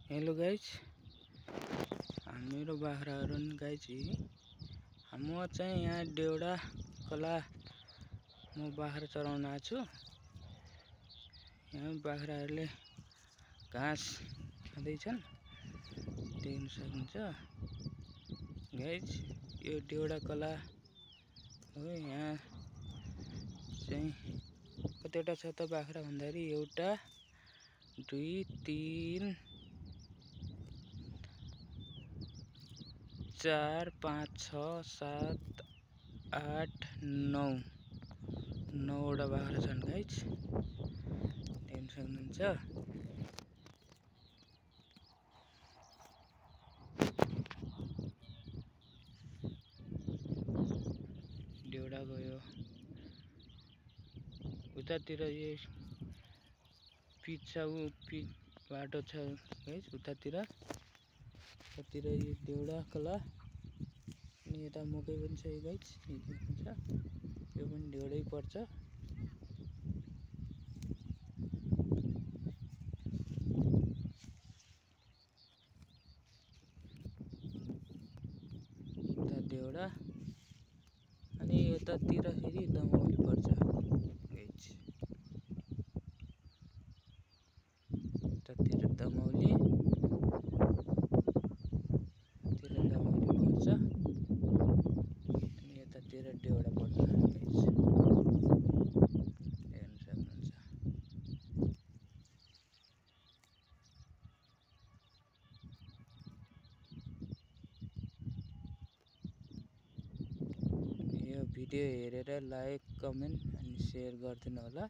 Hello guys, मेरो बाख्राहरू guys म चाहिँ यहाँ डेउडा खोला म बाख्रा चराउन आएको छु। यहाँ बाख्राहरूले घाँस खाँदैछन्, देख्न सक्नुहुन्छ गाइज। यो डेउडा खोला हो। यहाँ चाहिँ कतिवटा छ त बाख्रा भन्दाखेरि एउटा 2 3 4 5 6 7 8 9 वटा बाख्रा छन् गाइज, देख्न सक्नुहुन्छ। डेउडा गयो उतातिर, यो पिच छ, पिच बाटो छ गाइज उतातिर। यो डेउडा खोला अनि यता मकै पनि छ गाइज, यो पनि डेउडै पर्छ। उता डेउडा अनि यतातिर फेरि दमौली पर्छ गाइज। यतातिर दमौली पर्छ अनि यतातिर डेउडा पर्छ गाइज, हेर्न सक्नुहुन्छ। यो भिडियो हेरेर लाइक, कमेन्ट अनि सेयर गरिदिनु होला।